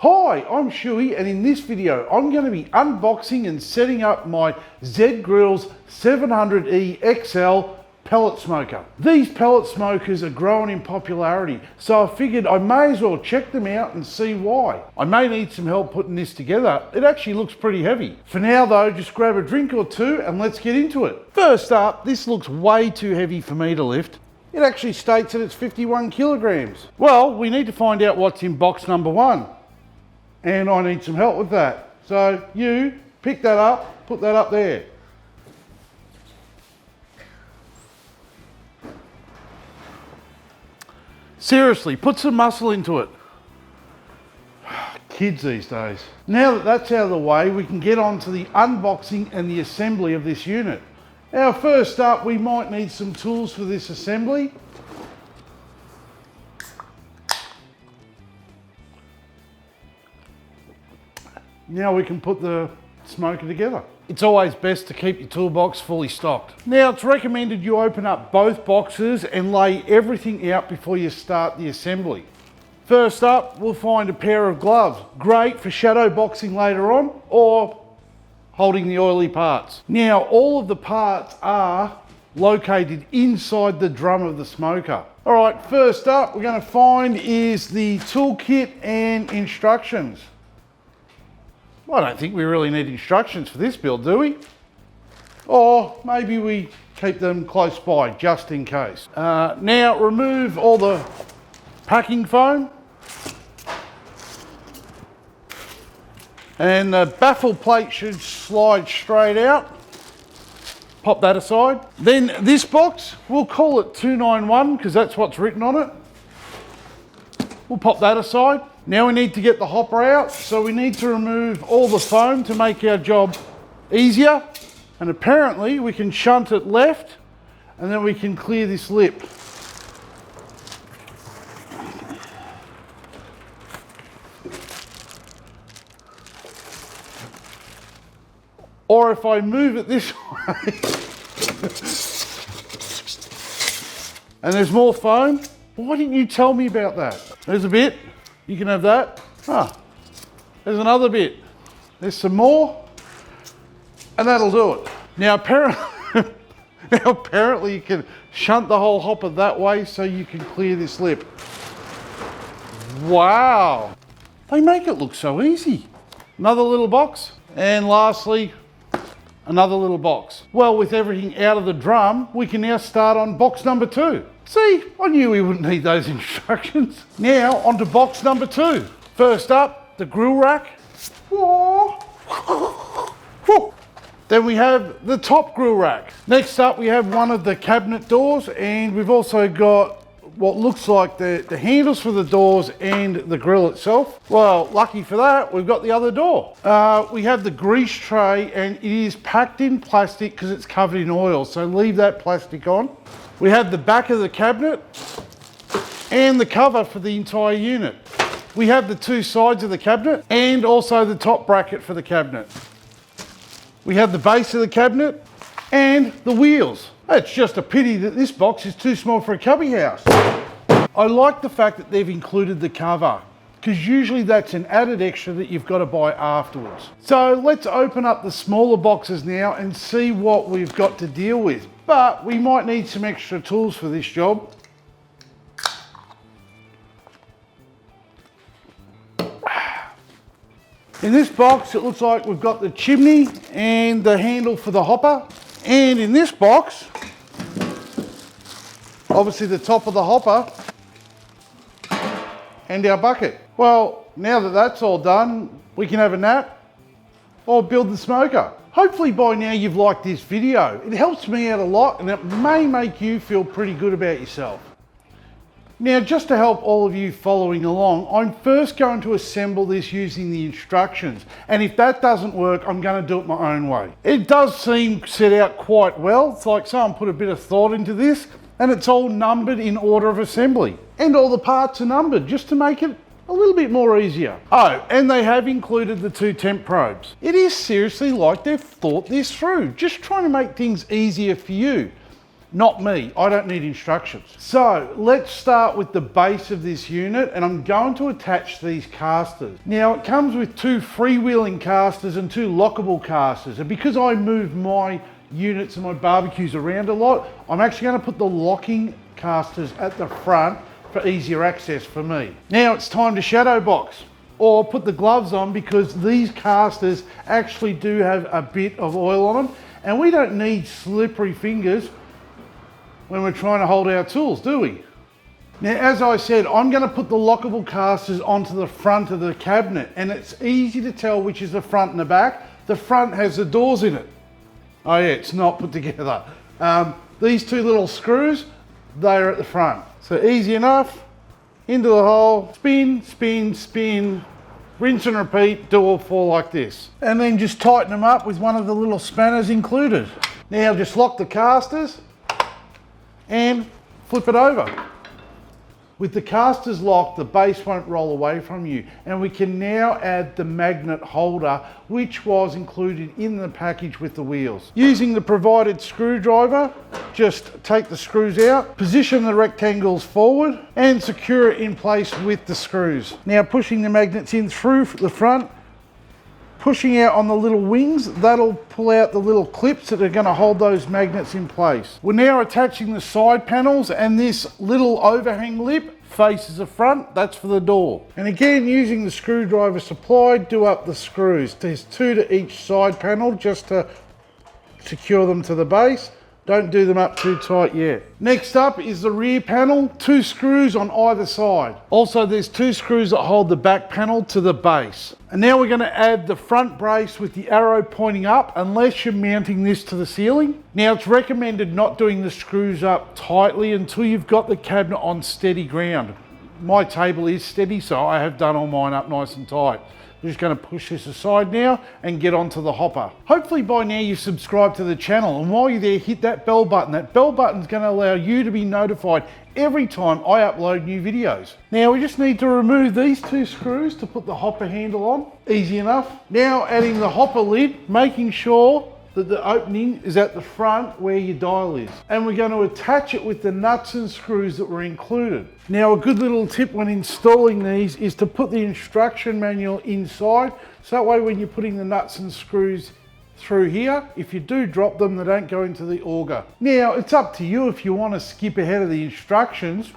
Hi, I'm Schuey, and in this video I'm going to be unboxing and setting up my Z-Grille's 700E-XL pellet smoker. These pellet smokers are growing in popularity, so I figured I may as well check them out and see why. I may need some help putting this together. It actually looks pretty heavy. For now though, just grab a drink or two and let's get into it. First up, this looks way too heavy for me to lift. It actually states that it's 51 kilograms. Well, we need to find out what's in box number 1. And I need some help with that. So you pick that up, put that up there. Seriously, put some muscle into it. Kids these days. Now that that's out of the way, we can get on to the unboxing and the assembly of this unit. Now first up, we might need some tools for this assembly. Now we can put the smoker together. It's always best to keep your toolbox fully stocked. Now it's recommended you open up both boxes and lay everything out before you start the assembly. First up, we'll find a pair of gloves. Great for shadow boxing later on or holding the oily parts. Now all of the parts are located inside the drum of the smoker. All right, first up we're going to find is the toolkit and instructions. I don't think we really need instructions for this build, do we? Or maybe we keep them close by, just in case. Now remove all the packing foam. And the baffle plate should slide straight out. Pop that aside. Then this box, we'll call it 291 because that's what's written on it. We'll pop that aside. Now we need to get the hopper out, so we need to remove all the foam to make our job easier. And apparently we can shunt it left and then we can clear this lip. Or if I move it this way and there's more foam, why didn't you tell me about that? There's a bit. You can have that. There's another bit. There's some more, and that'll do it. Now apparently you can shunt the whole hopper that way so you can clear this lip. Wow, they make it look so easy. Another little box, and lastly, another little box. Well, with everything out of the drum, we can now start on box number 2. See, I knew we wouldn't need those instructions. Now, onto box number 2. First up, the grill rack. Then we have the top grill rack. Next up, we have one of the cabinet doors, and we've also got what looks like the handles for the doors and the grill itself. Well, lucky for that, we've got the other door. We have the grease tray, and it is packed in plastic because it's covered in oil, so leave that plastic on. We have the back of the cabinet and the cover for the entire unit. We have the 2 sides of the cabinet and also the top bracket for the cabinet. We have the base of the cabinet and the wheels. It's just a pity that this box is too small for a cubby house. I like the fact that they've included the cover, because usually that's an added extra that you've got to buy afterwards. So let's open up the smaller boxes now and see what we've got to deal with. But we might need some extra tools for this job. In this box, it looks like we've got the chimney and the handle for the hopper. And in this box, obviously the top of the hopper and our bucket. Well, now that that's all done, we can have a nap or build the smoker. Hopefully by now you've liked this video. It helps me out a lot and it may make you feel pretty good about yourself. Now, just to help all of you following along, I'm first going to assemble this using the instructions. And if that doesn't work, I'm going to do it my own way. It does seem set out quite well. It's like someone put a bit of thought into this, and it's all numbered in order of assembly. And all the parts are numbered just to make it a little bit more easier. Oh, and they have included the 2 temp probes. It is seriously like they've thought this through, just trying to make things easier for you. Not me, I don't need instructions. So let's start with the base of this unit, and I'm going to attach these casters. Now it comes with 2 freewheeling casters and 2 lockable casters, and because I move my units and my barbecues around a lot, I'm actually going to put the locking casters at the front for easier access for me. Now it's time to shadow box, or put the gloves on, because these casters actually do have a bit of oil on them, and we don't need slippery fingers when we're trying to hold our tools, do we? Now, as I said, I'm going to put the lockable casters onto the front of the cabinet, and it's easy to tell which is the front and the back. The front has the doors in it. Oh yeah, it's not put together. These 2 little screws, they're at the front. So easy enough, into the hole, spin, spin, spin, rinse and repeat, do all 4 like this. And then just tighten them up with one of the little spanners included. Now just lock the casters and flip it over. With the casters locked, the base won't roll away from you, and we can now add the magnet holder, which was included in the package with the wheels. Using the provided screwdriver, just take the screws out, position the rectangles forward, and secure it in place with the screws. Now pushing the magnets in through the front, pushing out on the little wings, that'll pull out the little clips that are going to hold those magnets in place. We're now attaching the side panels, and this little overhang lip faces the front, that's for the door. And again, using the screwdriver supplied, do up the screws. There's 2 to each side panel just to secure them to the base. Don't do them up too tight yet. Next up is the rear panel, 2 screws on either side. Also, there's 2 screws that hold the back panel to the base. And now we're going to add the front brace with the arrow pointing up, unless you're mounting this to the ceiling. Now it's recommended not doing the screws up tightly until you've got the cabinet on steady ground. My table is steady, so I have done all mine up nice and tight. I'm just going to push this aside now and get onto the hopper. Hopefully by now you've subscribed to the channel, and while you're there, hit that bell button. That bell button is going to allow you to be notified every time I upload new videos. Now we just need to remove these 2 screws to put the hopper handle on. Easy enough. Now adding the hopper lid, making sure that the opening is at the front where your dial is. And we're going to attach it with the nuts and screws that were included. Now a good little tip when installing these is to put the instruction manual inside, so that way when you're putting the nuts and screws through here, if you do drop them, they don't go into the auger. Now it's up to you if you want to skip ahead of the instructions,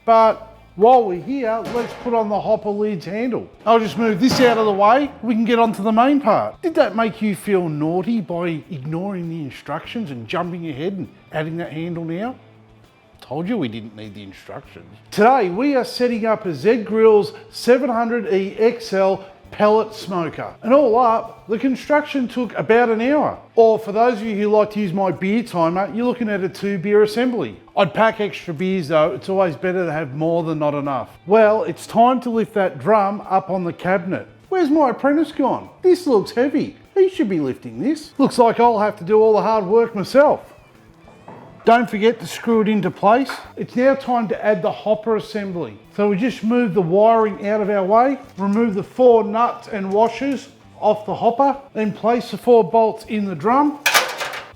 but while we're here, let's put on the hopper lid's handle. I'll just move this out of the way, we can get onto the main part. Did that make you feel naughty by ignoring the instructions and jumping ahead and adding that handle now? Told you we didn't need the instructions. Today we are setting up a Z Grille's 700E-XL pellet smoker. And all up, the construction took about an hour. Or for those of you who like to use my beer timer, you're looking at a 2-beer assembly. I'd pack extra beers though, it's always better to have more than not enough. Well, it's time to lift that drum up on the cabinet. Where's my apprentice gone? This looks heavy. He should be lifting this. Looks like I'll have to do all the hard work myself. Don't forget to screw it into place. It's now time to add the hopper assembly. So we just move the wiring out of our way, remove the 4 nuts and washers off the hopper, then place the 4 bolts in the drum.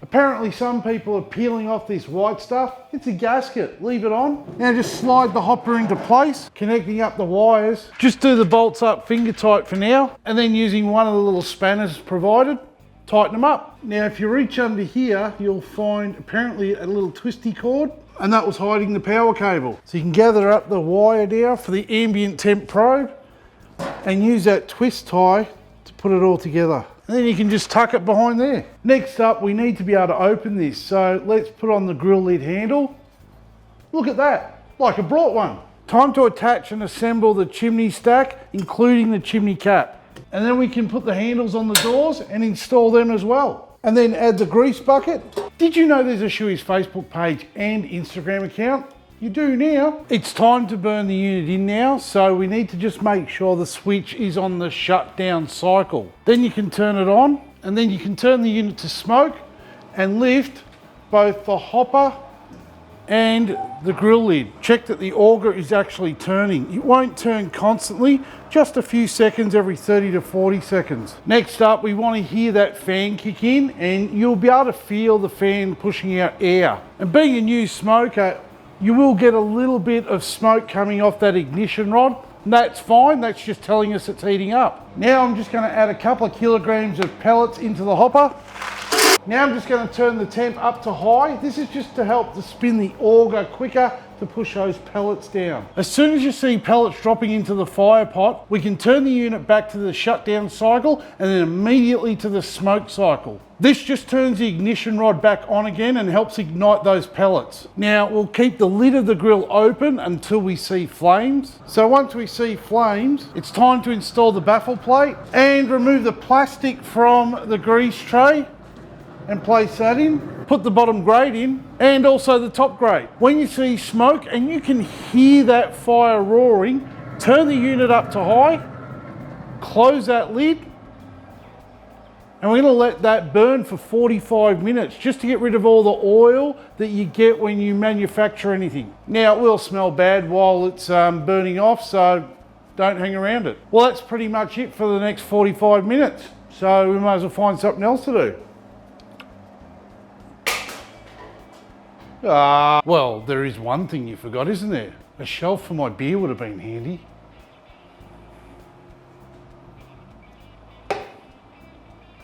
Apparently some people are peeling off this white stuff. It's a gasket, leave it on. Now just slide the hopper into place, connecting up the wires. Just do the bolts up finger tight for now, and then using one of the little spanners provided, tighten them up. Now if you reach under here, you'll find apparently a little twisty cord, and that was hiding the power cable. So you can gather up the wire now for the ambient temp probe and use that twist tie to put it all together. And then you can just tuck it behind there. Next up, we need to be able to open this. So let's put on the Grille Lid Handle. Look at that, like I brought one. Time to attach and assemble the chimney stack, including the chimney cap. And then we can put the handles on the doors and install them as well. And then add the grease bucket. Did you know there's a Schuey's Facebook page and Instagram account? You do now. It's time to burn the unit in now, so we need to just make sure the switch is on the shutdown cycle. Then you can turn it on, and then you can turn the unit to smoke and lift both the hopper and the grill lid. Check that the auger is actually turning. It won't turn constantly, just a few seconds every 30 to 40 seconds. Next up, we want to hear that fan kick in, and you'll be able to feel the fan pushing out air. And being a new smoker, you will get a little bit of smoke coming off that ignition rod. That's fine, that's just telling us it's heating up. Now I'm just going to add a couple of kilograms of pellets into the hopper. Now I'm just going to turn the temp up to high. This is just to help to spin the auger quicker to push those pellets down. As soon as you see pellets dropping into the fire pot, we can turn the unit back to the shutdown cycle and then immediately to the smoke cycle. This just turns the ignition rod back on again and helps ignite those pellets. Now we'll keep the lid of the grill open until we see flames. So once we see flames, it's time to install the baffle plate and remove the plastic from the grease tray and place that in. Put the bottom grate in and also the top grate. When you see smoke and you can hear that fire roaring, turn the unit up to high, close that lid, and we're going to let that burn for 45 minutes just to get rid of all the oil that you get when you manufacture anything. Now it will smell bad while it's burning off, so don't hang around it. Well, that's pretty much it for the next 45 minutes. So we might as well find something else to do. Well, there is one thing you forgot, isn't there? A shelf for my beer would have been handy.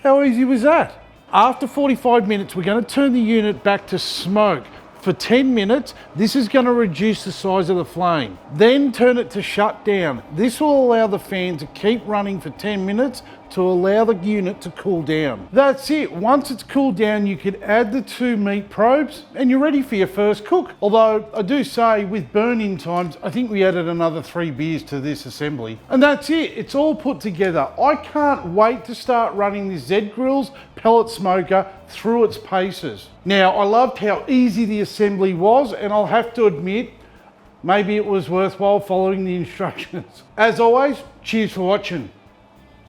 How easy was that? After 45 minutes, we're going to turn the unit back to smoke. For 10 minutes, this is going to reduce the size of the flame. Then turn it to shut down. This will allow the fan to keep running for 10 minutes to allow the unit to cool down. That's it. Once it's cooled down, you can add the 2 meat probes and you're ready for your first cook. Although I do say with burn-in times, I think we added another 3 beers to this assembly. And that's it. It's all put together. I can't wait to start running this Z Grills pellet smoker through its paces. Now, I loved how easy the assembly was, and I'll have to admit, maybe it was worthwhile following the instructions. As always, cheers for watching.